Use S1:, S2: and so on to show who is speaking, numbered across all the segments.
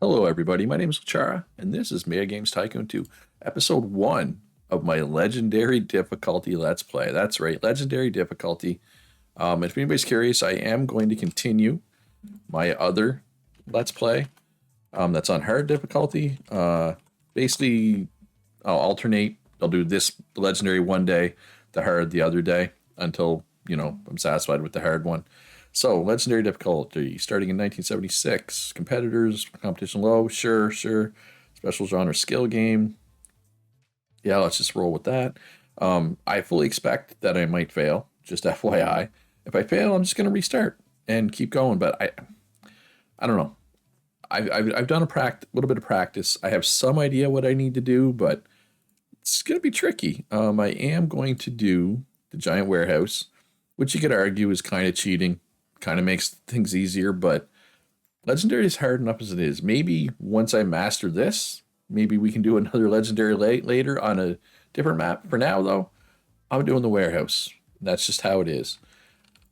S1: Hello, everybody. My name is Chara, and this is Mega Games Tycoon 2, episode 1 of my legendary difficulty Let's Play. That's right, legendary difficulty. If anybody's curious, I am going to continue my other Let's Play that's on hard difficulty. Basically, I'll alternate. I'll do this legendary one day, the hard the other day, until, I'm satisfied with the hard one. So, legendary difficulty, starting in 1976. Competitors, competition low, sure. Special genre skill game. Yeah, let's just roll with that. I fully expect that I might fail, just FYI. If I fail, I'm just going to restart and keep going. But I don't know. I've done a little bit of practice. I have some idea what I need to do, but it's going to be tricky. I am going to do the giant warehouse, which you could argue is kind of cheating. Kind of makes things easier, but legendary is hard enough as it is. Maybe once I master this, maybe we can do another legendary later on a different map. For now, though, I'm doing the warehouse. That's just how it is.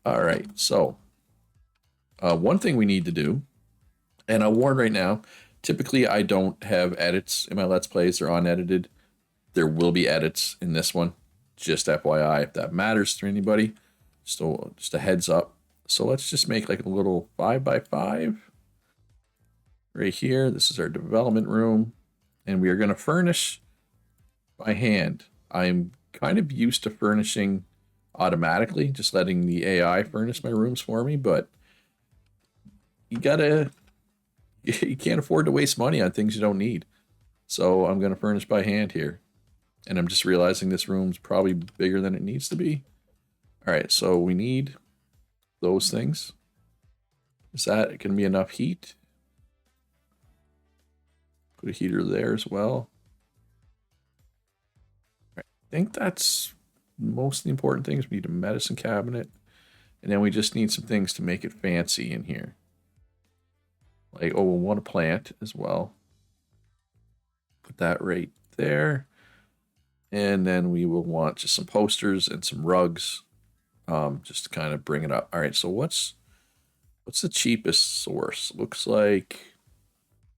S1: All right, so one thing we need to do, and I'll warn right now, typically I don't have edits in my Let's Plays. They're unedited. There will be edits in this one. Just FYI, if that matters to anybody. So just a heads up. So let's just make like a little 5x5 right here. This is our development room, and we are going to furnish by hand. I'm kind of used to furnishing automatically, just letting the AI furnish my rooms for me, but you can't afford to waste money on things you don't need. So I'm going to furnish by hand here. And I'm just realizing this room's probably bigger than it needs to be. All right, so we need those things. Is that going to be enough heat? Put a heater there as well. I think that's most of the important things. We need a medicine cabinet. And then we just need some things to make it fancy in here. Like, we'll want a plant as well. Put that right there. And then we will want just some posters and some rugs. Just to kind of bring it up. All right, so what's the cheapest source? Looks like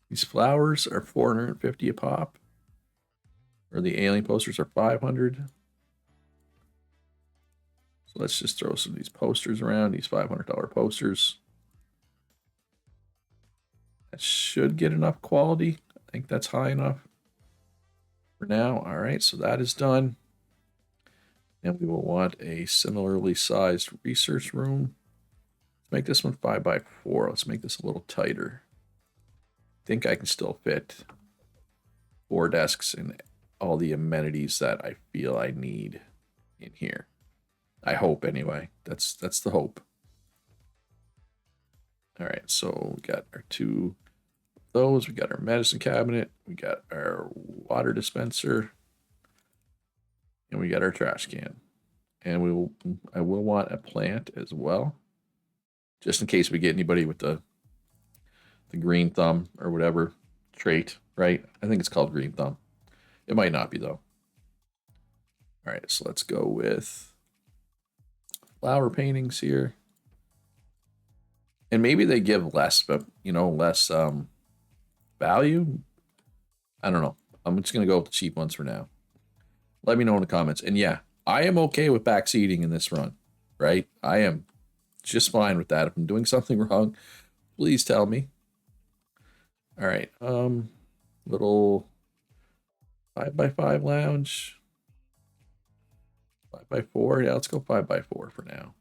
S1: these flowers are 450 a pop. Or the alien posters are 500. So let's just throw some of these posters around, these $500 posters. That should get enough quality. I think that's high enough for now. All right, so that is done. And we will want a similarly sized research room. Let's make this one 5x4. Let's make this a little tighter. I think I can still fit 4 desks and all the amenities that I feel I need in here. I hope anyway. That's the hope. All right, so we got our 2 of those. We got our medicine cabinet. We got our water dispenser. And we got our trash can. And I will want a plant as well. Just in case we get anybody with the green thumb or whatever trait, right? I think it's called green thumb. It might not be though. All right, so let's go with flower paintings here. And maybe they give less, but less value. I don't know. I'm just gonna go with the cheap ones for now. Let me know in the comments. And yeah, I am okay with backseating in this run, right? I am just fine with that. If I'm doing something wrong, please tell me. All right, little 5x5 lounge. 5x4, yeah, let's go 5x4 for now.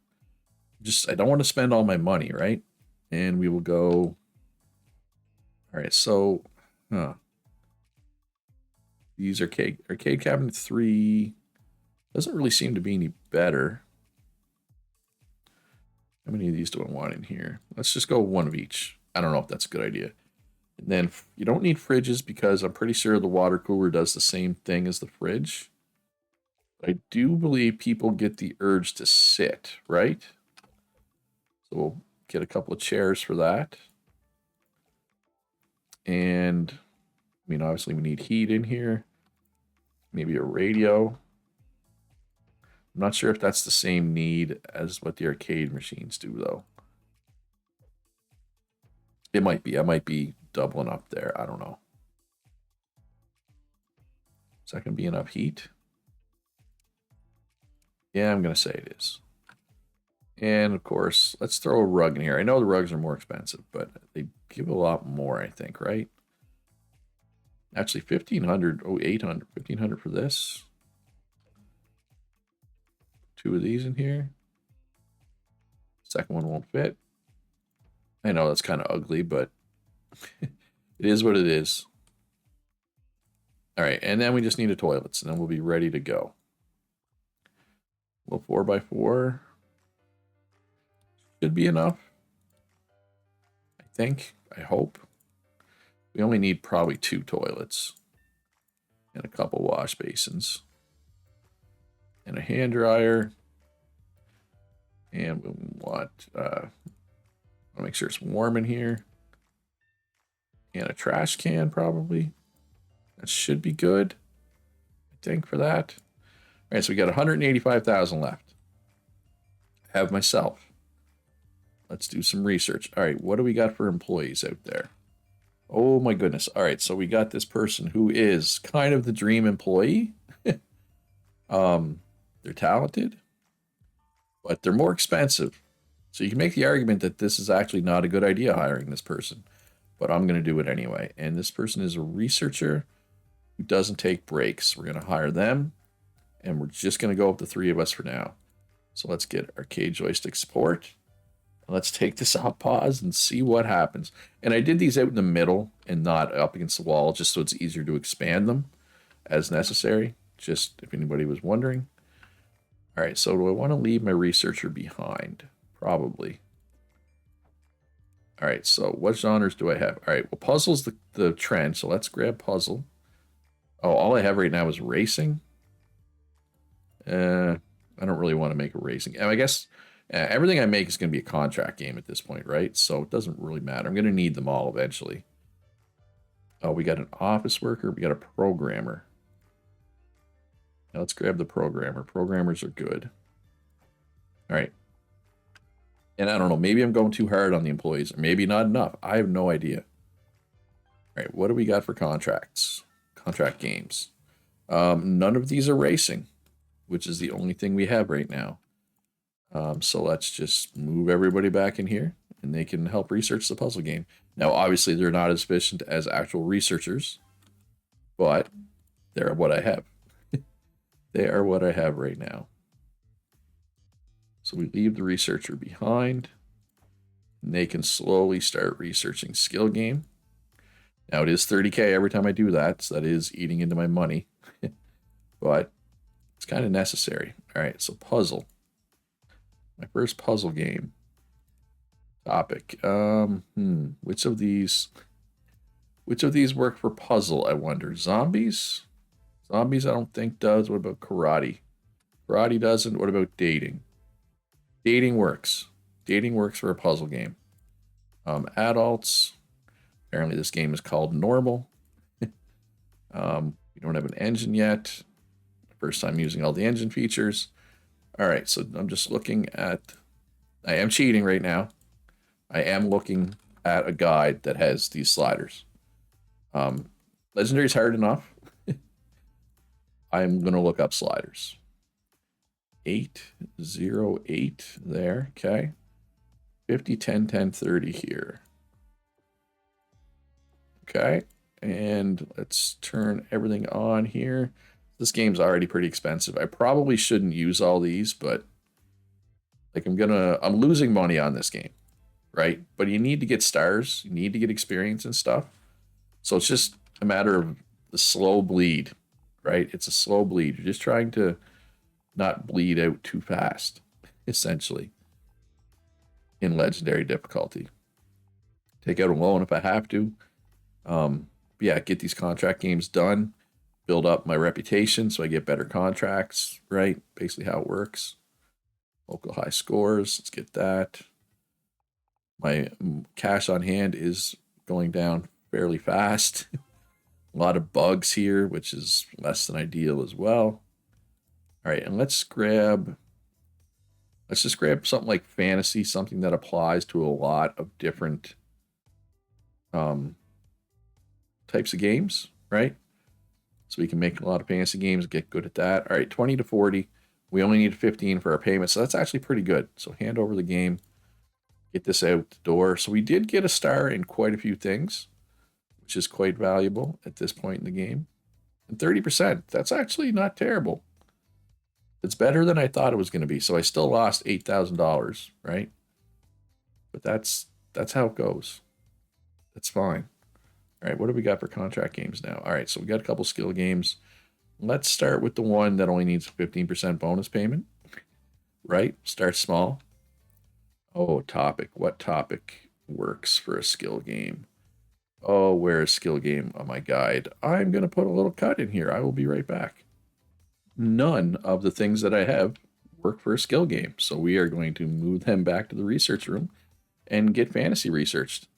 S1: I don't want to spend all my money, right? And we will go. All right, so, these arcade cabinet 3 doesn't really seem to be any better. How many of these do I want in here? Let's just go one of each. I don't know if that's a good idea. And then you don't need fridges because I'm pretty sure the water cooler does the same thing as the fridge. I do believe people get the urge to sit, right? So we'll get a couple of chairs for that. And, obviously we need heat in here. Maybe a radio. I'm not sure if that's the same need as what the arcade machines do, though. It might be. I might be doubling up there. I don't know. Is that going to be enough heat? Yeah, I'm going to say it is. And of course, let's throw a rug in here. I know the rugs are more expensive, but they give a lot more, I think, right? Actually, 1,500, oh, 800, 1,500 for this. 2 of these in here. Second one won't fit. I know that's kind of ugly, but it is what it is. All right, and then we just need a toilets, and then we'll be ready to go. Well, 4x4 should be enough. I think. I hope. We only need probably 2 toilets and a couple wash basins and a hand dryer. And we want to make sure it's warm in here. And a trash can, probably. That should be good, I think, for that. All right, so we got 185,000 left. I have myself. Let's do some research. All right, what do we got for employees out there? Oh my goodness. All right, so we got this person who is kind of the dream employee. They're talented, but they're more expensive. So you can make the argument that this is actually not a good idea hiring this person, but I'm going to do it anyway. And this person is a researcher who doesn't take breaks. We're going to hire them, and we're just going to go with the 3 of us for now. So let's get arcade joystick support. Let's take this off pause and see what happens. And I did these out in the middle and not up against the wall, just so it's easier to expand them as necessary, just if anybody was wondering. All right, so do I want to leave my researcher behind? Probably. All right, so what genres do I have? All right, well, puzzle's the trend, so let's grab puzzle. Oh, all I have right now is racing. I don't really want to make a racing. I guess everything I make is going to be a contract game at this point, right? So it doesn't really matter. I'm going to need them all eventually. Oh, we got an office worker. We got a programmer. Now let's grab the programmer. Programmers are good. All right. And I don't know, maybe I'm going too hard on the employees, or maybe not enough. I have no idea. All right, what do we got for contracts? Contract games. None of these are racing, which is the only thing we have right now. So let's just move everybody back in here, and they can help research the puzzle game. Now, obviously, they're not as efficient as actual researchers, but they're what I have. They are what I have right now. So we leave the researcher behind, and they can slowly start researching skill game. Now, it is 30K every time I do that, so that is eating into my money, but it's kind of necessary. All right, so puzzle. My first puzzle game. Topic. Which of these work for puzzle, I wonder? Zombies? Zombies I don't think does. What about karate? Karate doesn't. What about dating? Dating works. Dating works for a puzzle game. Adults. Apparently this game is called normal. We don't have an engine yet. First time using all the engine features. All right, so I'm just looking at... I am cheating right now. I am looking at a guide that has these sliders. Legendary is hard enough. I'm going to look up sliders. 808 there, okay. 50, 10, 10, 30 here. Okay, and let's turn everything on here. This game's already pretty expensive. I probably shouldn't use all these, but like I'm losing money on this game, right? But you need to get stars, you need to get experience and stuff. So it's just a matter of the slow bleed, right? It's a slow bleed. You're just trying to not bleed out too fast, essentially, in legendary difficulty. Take out a loan if I have to. Yeah, get these contract games done, build up my reputation so I get better contracts, right? Basically how it works. Local high scores, let's get that. My cash on hand is going down fairly fast. A lot of bugs here, which is less than ideal as well. All right, and let's just grab something like fantasy, something that applies to a lot of different types of games, right? So we can make a lot of fantasy games, get good at that. All right, 20 to 40. We only need 15 for our payment, so that's actually pretty good. So hand over the game, get this out the door. So we did get a star in quite a few things, which is quite valuable at this point in the game. And 30%, that's actually not terrible. It's better than I thought it was going to be. So I still lost $8,000, right? But that's how it goes. That's fine. All right, what do we got for contract games now? All right, so we got a couple skill games. Let's start with the one that only needs a 15% bonus payment, right? Start small. Oh, topic. What topic works for a skill game? Oh, where's skill game on my guide? I'm going to put a little cut in here. I will be right back. None of the things that I have work for a skill game. So we are going to move them back to the research room and get fantasy researched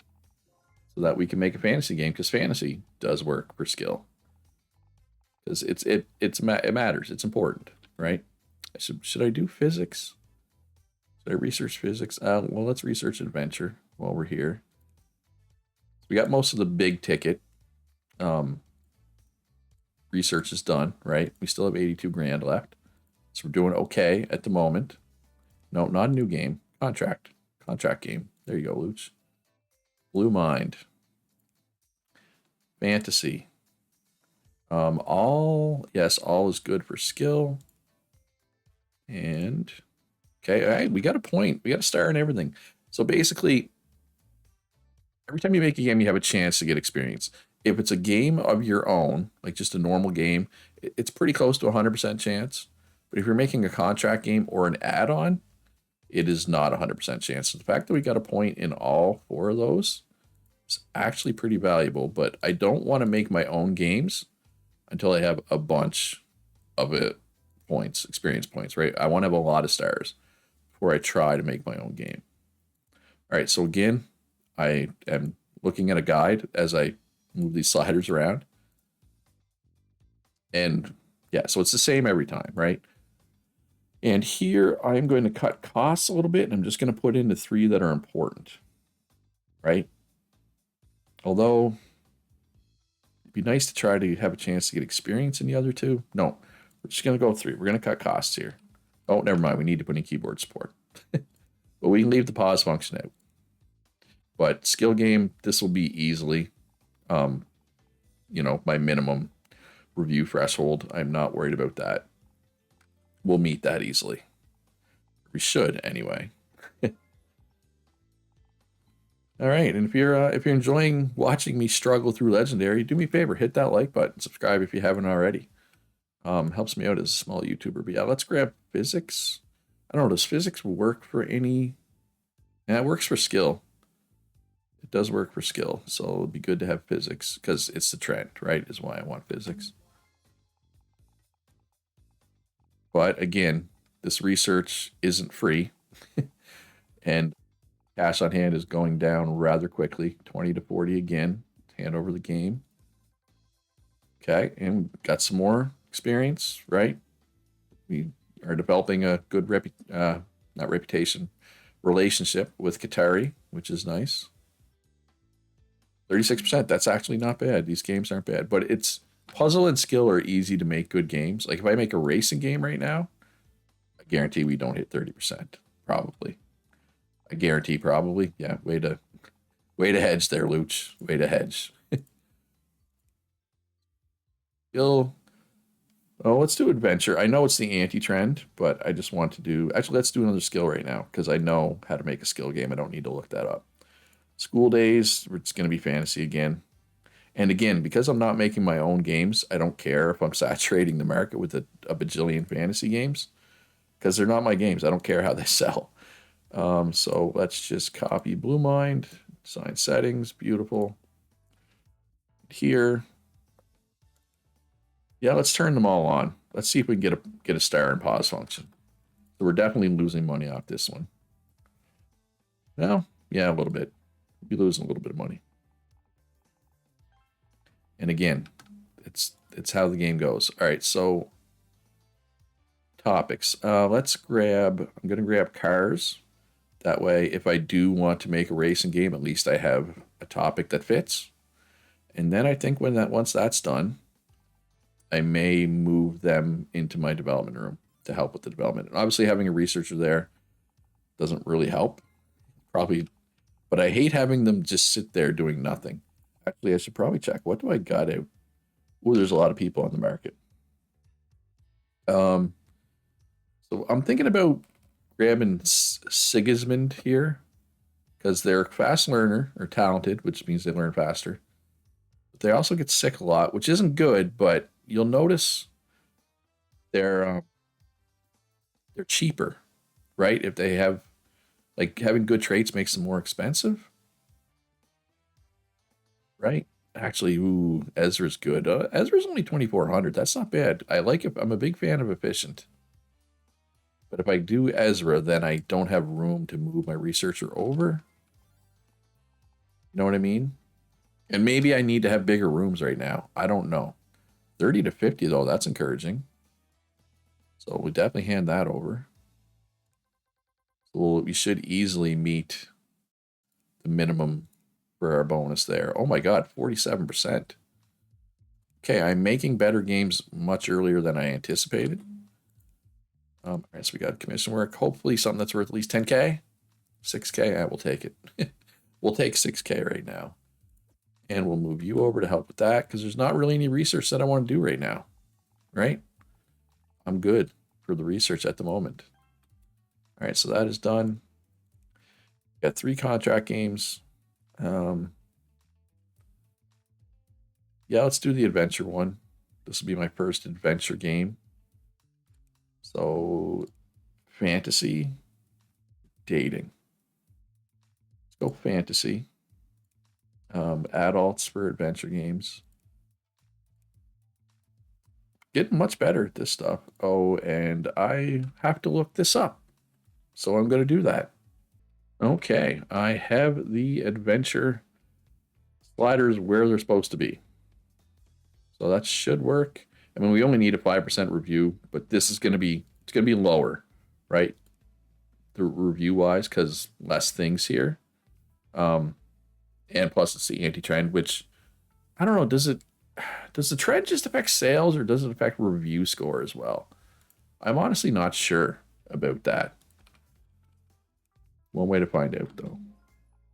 S1: so that we can make a fantasy game, because fantasy does work for skill. Because it matters. It's important, right? Should I do physics? Should I research physics? Well, let's research adventure while we're here. So we got most of the big ticket research is done, right? We still have 82 grand left. So we're doing okay at the moment. No, not a new game. Contract game. There you go, Luch. Blue Mind. Fantasy. All is good for skill. And okay, all right, we got a point. We got a star and everything. So basically, every time you make a game, you have a chance to get experience. If it's a game of your own, like just a normal game, it's pretty close to 100% chance. But if you're making a contract game or an add-on, it is not 100% chance. So the fact that we got a point in all four of those is actually pretty valuable. But I don't want to make my own games until I have a bunch of experience points, right? I want to have a lot of stars before I try to make my own game. All right, so again, I am looking at a guide as I move these sliders around. And yeah, so it's the same every time, right? And here I'm going to cut costs a little bit, and I'm just going to put in the 3 that are important, right? Although it'd be nice to try to have a chance to get experience in the other 2. No, we're just going to go 3. We're going to cut costs here. Oh, never mind. We need to put in keyboard support. But we can leave the pause function out. But skill game, this will be easily, my minimum review threshold. I'm not worried about that. We'll meet that easily. We should anyway. All right, and if you're enjoying watching me struggle through Legendary, do me a favor, hit that like button, subscribe if you haven't already. Helps me out as a small YouTuber. But yeah, let's grab physics. I don't know, does physics work for any? Yeah, it works for skill. It does work for skill, so it'd be good to have physics because it's the trend, right? Is why I want physics. But again, this research isn't free, and cash on hand is going down rather quickly. 20 to 40 again. Hand over the game. Okay, and got some more experience, right? We are developing a good relationship with Qatari, which is nice. 36%, that's actually not bad. These games aren't bad, but it's puzzle and skill are easy to make good games. Like if I make a racing game right now, I guarantee we don't hit 30%, probably. I guarantee probably. Yeah, way to hedge there, Luch. Way to hedge. Skill. Oh, let's do adventure. I know it's the anti-trend, but I just want to do... Actually, let's do another skill right now, because I know how to make a skill game. I don't need to look that up. School days, it's going to be fantasy again. And again, because I'm not making my own games, I don't care if I'm saturating the market with a bajillion fantasy games, because they're not my games. I don't care how they sell. So let's just copy Blue Mind, design settings, beautiful. Here. Yeah, let's turn them all on. Let's see if we can get a star and pause function. So we're definitely losing money off this one. Well, yeah, a little bit. We'll be losing a little bit of money. And again, it's how the game goes. All right, so topics. I'm going to grab cars. That way, if I do want to make a racing game, at least I have a topic that fits. And then I think once that's done, I may move them into my development room to help with the development. And obviously, having a researcher there doesn't really help. Probably, but I hate having them just sit there doing nothing. Actually, I should probably check. What do I got out? Oh, there's a lot of people on the market. Um, so I'm thinking about grabbing Sigismund here because they're a fast learner or talented, which means they learn faster. But they also get sick a lot, which isn't good. But you'll notice they're they're cheaper, right? If they have like having good traits makes them more expensive, right? Actually, ooh, Ezra's good. Ezra's only 2,400. That's not bad. I like it. I'm a big fan of efficient. But if I do Ezra, then I don't have room to move my researcher over. You know what I mean? And maybe I need to have bigger rooms right now. I don't know. 30 to 50, though, that's encouraging. So we definitely hand that over. So we should easily meet the minimum for our bonus there. Oh my God, 47%. Okay, I'm making better games much earlier than I anticipated. All right, so we got commission work. Hopefully something that's worth at least 10K. 6K, I will take it. We'll take 6K right now. And we'll move you over to help with that because there's not really any research that I want to do right now, right? I'm good for the research at the moment. All right, so that is done. Got 3 contract games. Yeah, let's do the adventure one. This will be my first adventure game. So, fantasy, dating. Let's go fantasy. Adults for adventure games. Getting much better at this stuff. Oh, and I have to look this up. So I'm going to do that. Okay, I have the adventure sliders where they're supposed to be. So that should work. I mean, we only need a 5% review, but this is going to be, it's going to be lower, right? The review wise, because less things here. And plus it's the anti-trend, which I don't know, does the trend just affect sales or does it affect review score as well? I'm honestly not sure about that. One way to find out though.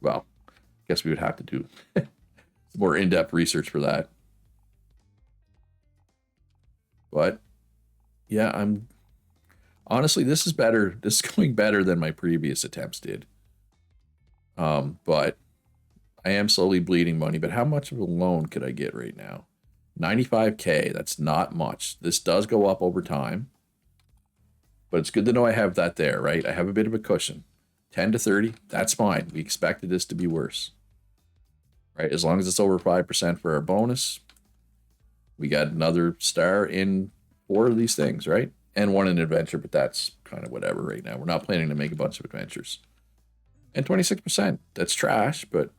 S1: Well, I guess we would have to do more in-depth research for that. But yeah, I'm honestly this is better. This is going better than my previous attempts did. But I am slowly bleeding money. But how much of a loan could I get right now? 95K. That's not much. This does go up over time. But it's good to know I have that there, right? I have a bit of a cushion. 10 to 30, that's fine. We expected this to be worse. Right? As long as it's over 5% for our bonus, we got another star in 4 of these things, right? And 1 in adventure, but that's kind of whatever right now. We're not planning to make a bunch of adventures. And 26%, that's trash, but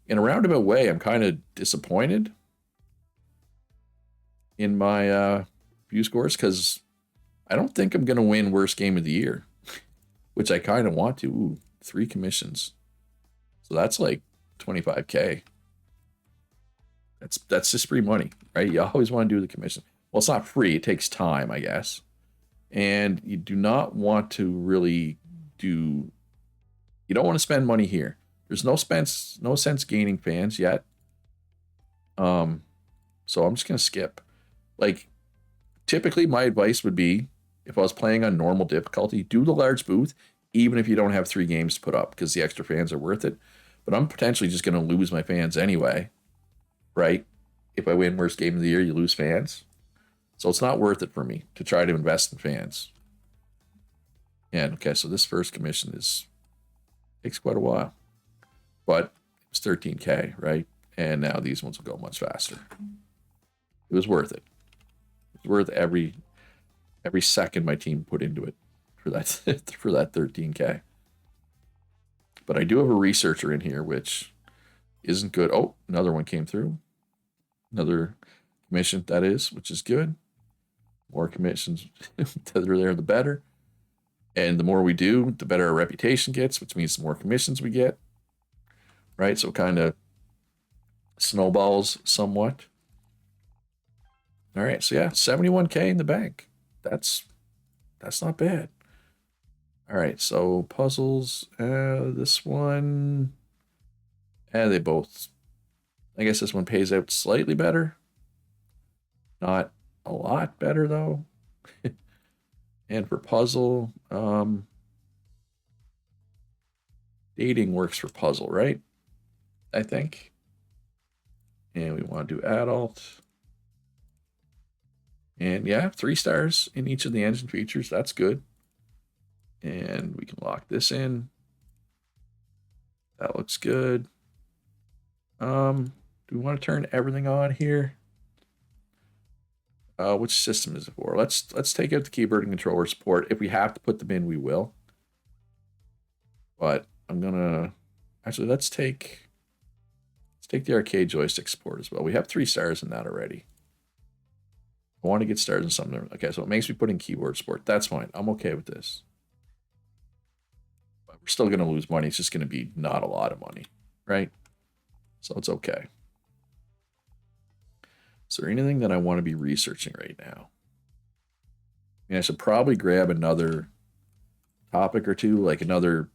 S1: in a roundabout way, I'm kind of disappointed in my view scores because I don't think I'm going to win worst game of the year, which I kind of want to. Ooh, 3 commissions. So that's like 25K. That's just free money, right? You always want to do the commission. Well, it's not free. It takes time, I guess. And you do not want to really do... You don't want to spend money here. There's no sense gaining fans yet. So I'm just going to skip. Like, typically my advice would be, if I was playing on normal difficulty, do the large booth, even if you don't have 3 games to put up, because the extra fans are worth it. But I'm potentially just going to lose my fans anyway, right? If I win worst game of the year, you lose fans. So it's not worth it for me to try to invest in fans. And okay, so this first commission takes quite a while. But it's 13K, right? And now these ones will go much faster. It was worth it. It was worth every second my team put into it for that 13K. But I do have a researcher in here, which isn't good. Oh, another one came through. Another commission, that is, which is good. More commissions, the there, the better. And the more we do, the better our reputation gets, which means the more commissions we get. Right? So kind of snowballs somewhat. All right, so yeah, 71K in the bank. That's not bad. All right, so puzzles. This one, they both. I guess this one pays out slightly better. Not a lot better though. And for puzzle, dating works for puzzle, right? I think. And we want to do adult. And yeah, 3 stars in each of the engine features. That's good. And we can lock this in. That looks good. Do we want to turn everything on here? Which system is it for? Let's take out the keyboard and controller support. If we have to put them in, we will. But I'm gonna actually let's take the arcade joystick support as well. We have 3 stars in that already. I want to get stars in something. Okay, so it makes me put in keyboard support. That's fine. I'm okay with this. But we're still gonna lose money. It's just gonna be not a lot of money, right? So it's okay. Is there anything that I want to be researching right now? I mean, I should probably grab another topic or two, like another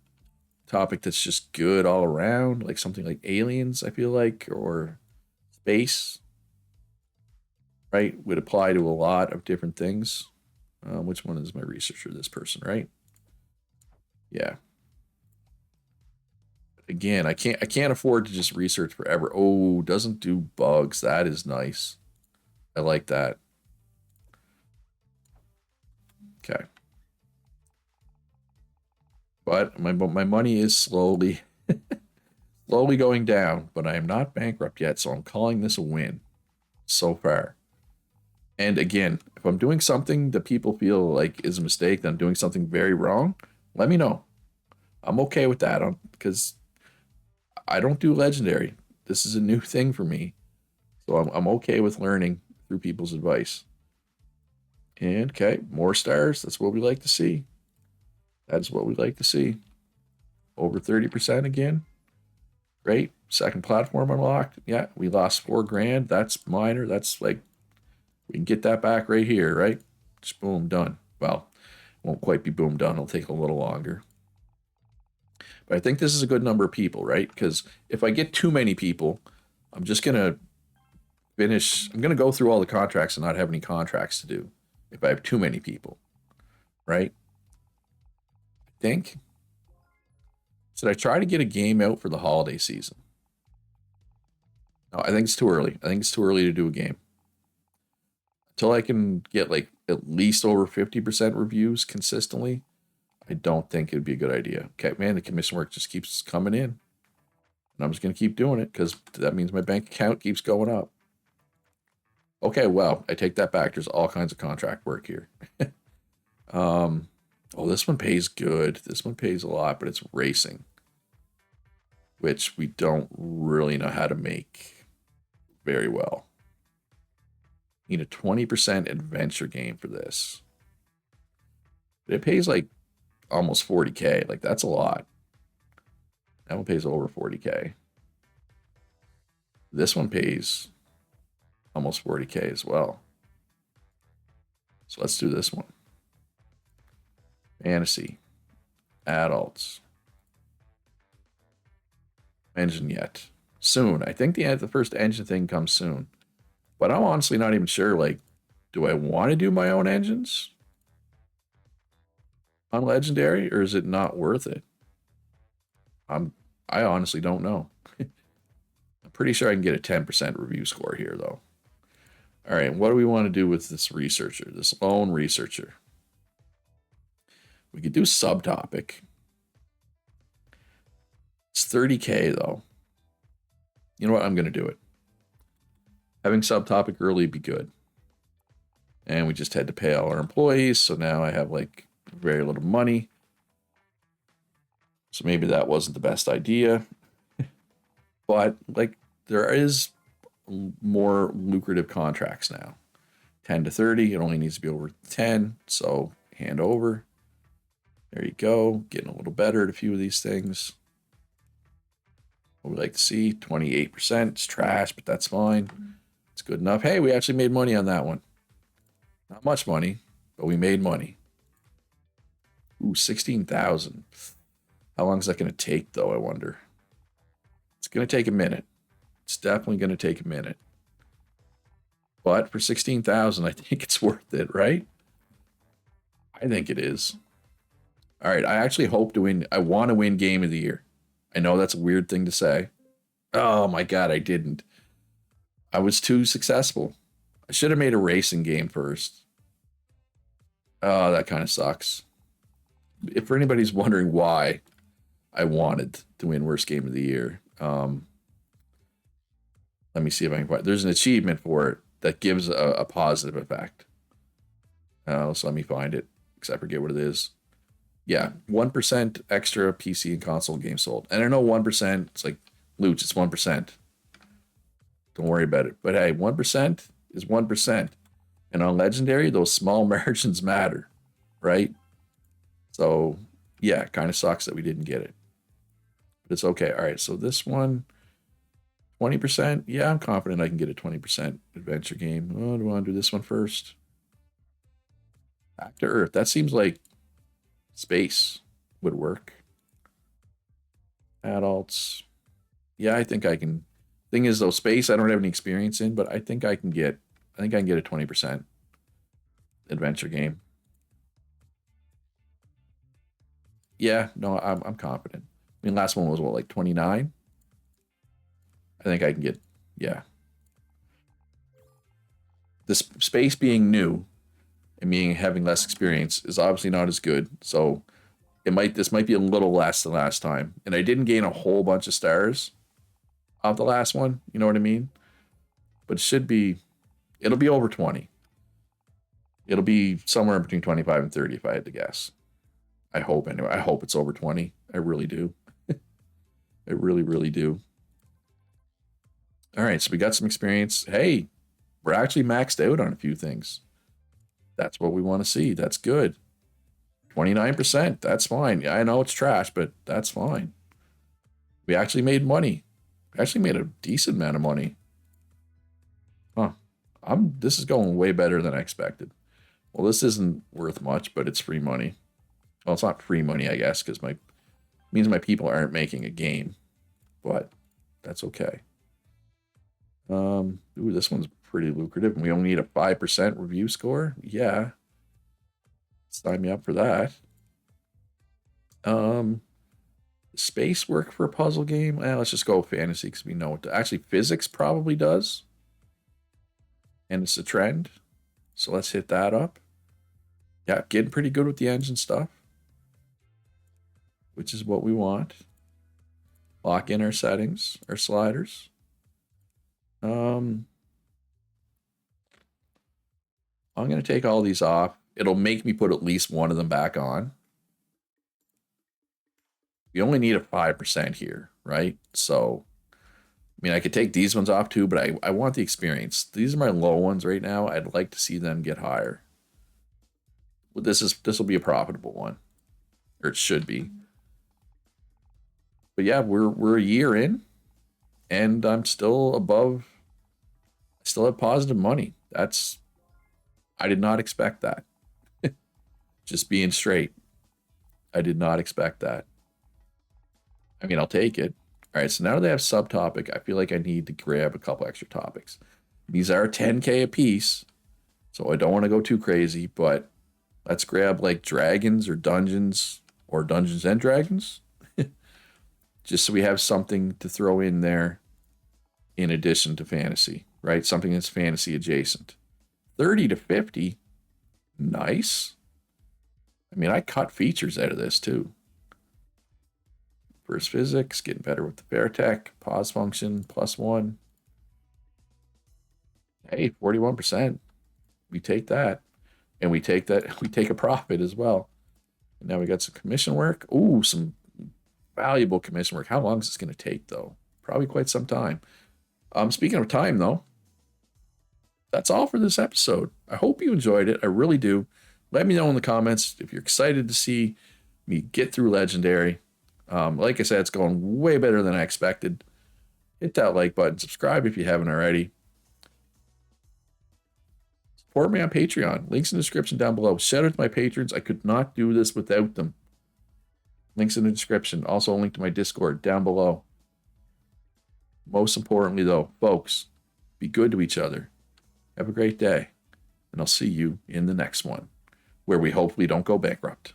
S1: topic that's just good all around, like something like aliens, I feel like, or space, right? Would apply to a lot of different things. Which one is my researcher? This person, right? Yeah. Again, I can't afford to just research forever. Oh, doesn't do bugs. That is nice. I like that. Okay. But my money is slowly going down, but I am not bankrupt yet, so I'm calling this a win so far. And again, if I'm doing something that people feel like is a mistake, that I'm doing something very wrong, let me know. I'm okay with that because I don't do legendary. This is a new thing for me. So I'm okay with learning through people's advice. And okay, more stars. That's what we like to see. That's what we like to see. Over 30% again. Great. Second platform unlocked. Yeah, we lost 4 grand. That's minor. That's like, we can get that back right here, right? Just boom, done. Well, won't quite be boom done. It'll take a little longer. But I think this is a good number of people, right? Because if I get too many people, I'm just going to finish. I'm going to go through all the contracts and not have any contracts to do if I have too many people, right? I think. Should I try to get a game out for the holiday season? No, I think it's too early. I think it's too early to do a game. Until I can get like at least over 50% reviews consistently, I don't think it'd be a good idea. Okay, man, the commission work just keeps coming in. And I'm just going to keep doing it because that means my bank account keeps going up. Okay, well, I take that back. There's all kinds of contract work here. Oh, this one pays good. This one pays a lot, but it's racing, which we don't really know how to make very well. Need a 20% adventure game for this. But it pays like almost 40K. Like, that's a lot. That one pays over 40K. This one pays almost 40K as well. So let's do this one. Fantasy. Adults. Engine yet. Soon. I think the first engine thing comes soon. But I'm honestly not even sure, like, do I want to do my own engines on Legendary, or is it not worth it? I honestly don't know. I'm pretty sure I can get a 10% review score here, though. All right, what do we want to do with this researcher, this lone researcher? We could do subtopic. It's 30K, though. You know what? I'm going to do it. Having subtopic early would be good. And we just had to pay all our employees, so now I have like very little money. So maybe that wasn't the best idea. But like there is more lucrative contracts now. 10 to 30, it only needs to be over 10, so hand over. There you go, getting a little better at a few of these things. What we like to see, 28%. It's trash, but that's fine. It's good enough. Hey, we actually made money on that one. Not much money, but we made money. Ooh, 16,000. How long is that going to take, though, I wonder? It's going to take a minute. It's definitely going to take a minute. But for 16,000, I think it's worth it, right? I think it is. All right, I actually hope to win. I want to win Game of the Year. I know that's a weird thing to say. Oh my God, I didn't. I was too successful. I should have made a racing game first. Oh, that kind of sucks. If for anybody's wondering why I wanted to win Worst Game of the Year, let me see if I can find. There's an achievement for it that gives a positive effect. So let me find it, because I forget what it is. Yeah, 1% extra PC and console games sold. And I know 1%, it's like, Luch, it's 1%. Don't worry about it. But hey, 1% is 1%. And on Legendary, those small margins matter, right? So, yeah, it kind of sucks that we didn't get it. But it's okay. All right, so this one, 20%. Yeah, I'm confident I can get a 20% adventure game. Oh, do I want to do this one first? Back to Earth. That seems like space would work. Adults. Yeah, I think I can. Thing is, though, space I don't have any experience in, but I think I can get a 20% adventure game. Yeah, no, I'm confident. I mean, last one was what, like 29? I think I can get, yeah. This space being new and having less experience is obviously not as good. So this might be a little less than last time. And I didn't gain a whole bunch of stars off the last one. You know what I mean? But it'll be over 20. It'll be somewhere between 25 and 30 if I had to guess. I hope anyway. I hope it's over 20. I really do. I really, really do. All right, so we got some experience. Hey, we're actually maxed out on a few things. That's what we want to see. That's good. 29%. That's fine. Yeah, I know it's trash, but that's fine. We actually made money. We actually made a decent amount of money. Huh. This is going way better than I expected. Well, this isn't worth much, but it's free money. Well, it's not free money, I guess, because means my people aren't making a game. But that's okay. Ooh, this one's pretty lucrative. And we only need a 5% review score. Yeah. Sign me up for that. Space work for a puzzle game? Let's just go fantasy because we know what actually physics probably does. And it's a trend. So let's hit that up. Yeah, getting pretty good with the engine stuff. Which is what we want. Lock in our settings, our sliders. I'm going to take all these off. It'll make me put at least one of them back on. We only need a 5% here, right? So, I mean, I could take these ones off too, but I want the experience. These are my low ones right now. I'd like to see them get higher. Well, this will be a profitable one. Or it should be. But yeah, we're a year in, and I'm still above. I still have positive money. I did not expect that. Just being straight. I did not expect that. I mean, I'll take it. All right, so now that they have subtopic, I feel like I need to grab a couple extra topics. These are 10K a piece, so I don't want to go too crazy, but let's grab like dragons or Dungeons and Dragons. Just so we have something to throw in there in addition to fantasy, right? Something that's fantasy adjacent. 30 to 50. Nice. I mean, I cut features out of this too. First physics, getting better with the Veritech, pause function, +1. Hey, 41%. We take that. And we take a profit as well. And now we got some commission work. Ooh, some valuable commission work. How long is this going to take, though? Probably quite some time. Speaking of time, though, that's all for this episode. I hope you enjoyed it. I really do. Let me know in the comments if you're excited to see me get through Legendary. Like I said, it's going way better than I expected. Hit that like button. Subscribe if you haven't already. Support me on Patreon. Links in the description down below. Shout out to my patrons. I could not do this without them. Links in the description. Also a link to my Discord down below. Most importantly, though, folks, be good to each other. Have a great day. And I'll see you in the next one, where we hopefully don't go bankrupt.